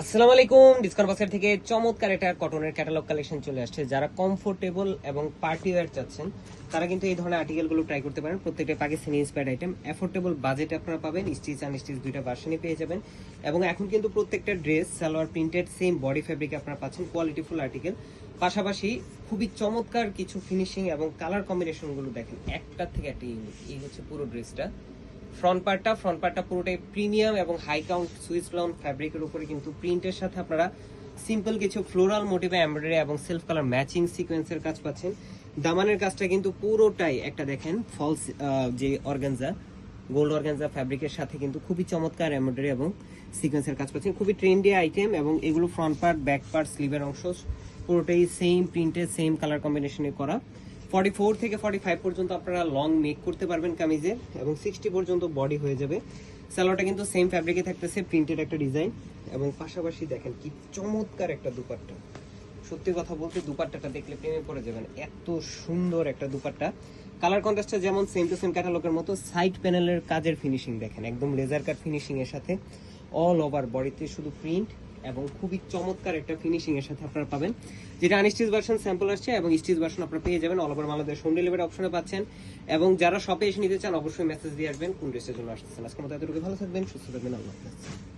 আসসালামু আলাইকুম। ডিসকাউন্ট বাজার থেকে চমৎকার একটা কটনের ক্যাটালগ কালেকশন চলে আসছে। যারা কমফোর্টেবল এবং পার্টি ওয়্যার চাচ্ছেন তারা কিন্তু এই ধরনের আর্টিকেলগুলো ট্রাই করতে পারেন। প্রত্যেকটা পাকিস্তানি ইন্সপায়ার্ড আইটেম, অ্যাফোর্ডেবল বাজেটে আপনারা পাবেন। স্টিচ আনস্টিচ দুইটা ভার্সনই পেয়ে যাবেন। এবং এখন কিন্তু প্রত্যেকটা dress salwar printed same body ফ্যাব্রিকে আপনারা পাচ্ছেন কোয়ালিটিফুল আর্টিকেল। পাশাপাশি খুবই চমৎকার কিছু ফিনিশিং এবং কালার কম্বিনেশনগুলো দেখেন একটার থেকে একটা ইউনিক। এই হচ্ছে পুরো ড্রেসটা। ফ্রন্ট পার্টটা পুরোটাই প্রিমিয়াম এবং হাই কাউন্ট সুইস ব্রাউন ফ্যাব্রিকের উপরে কিন্তু প্রিন্টের সাথে আপনারা সিম্পল কিছু ফ্লোরাল মোটিভে এমব্রয়ডারি এবং সেলফ কালার ম্যাচিং সিকোয়েন্সের কাজ পাচ্ছেন। দামানের কাজটা কিন্তু পুরোটাই একটা দেখেন ফলস যে অর্গানজা গোল্ড অর্গানজা ফ্যাব্রিকের সাথে কিন্তু খুবই চমৎকার এমব্রয়ডারি এবং সিকোয়েন্সের কাজ পাচ্ছেন। খুবই ট্রেন্ডি আইটেম এবং এগুলো ফ্রন্ট পার্ট, ব্যাক পার্ট, স্লিভের অংশ পুরোটাই সেম প্রিন্টের সেম কালার কম্বিনেশনে করা। 44 থেকে 45 পর্যন্ত আপনারা লং মেক করতে পারবেন কামিজে এবং 60 পর্যন্ত বডি হয়ে যাবে। সালোয়ারটা কিন্তু সেম ফ্যাব্রিকে থাকতেছে, প্রিন্টেড একটা ডিজাইন এবং পাশাপাশি দেখেন কি চমৎকার একটা দুপাট্টা। সত্যি কথা বলতে দুপাট্টাটা দেখলে প্রেমে পড়ে যাবেন, এত সুন্দর একটা দুপাট্টা। কালার কন্ট্রাস্টটা যেমন সেম টু সেম ক্যাটালগের মতো, সাইড প্যানেলের কাজের ফিনিশিং দেখেন একদম লেজার কাট ফিনিশিং এর সাথে অল ওভার বডিতে শুধু প্রিন্ট এবং খুবই চমৎকার একটা ফিনিশিং এর সাথে আপনারা পাবেন। যেটা আনস্টিচ ভার্সন স্যাম্পল আসছে এবং স্টিচ ভার্সন আপনারা পেয়ে যাবেন। All over Bangladesh home delivery অপশনে পাচ্ছেন। এবং যারা শপে এসে নিতে চান অবশ্যই মেসেজ দিয়ে আসবেন কোন ড্রেসের জন্য আসতেছেন। আজকের মতো এতটুকু, ভালো থাকবেন, সুস্থ থাকবেন, আল্লাহ হাফেজ।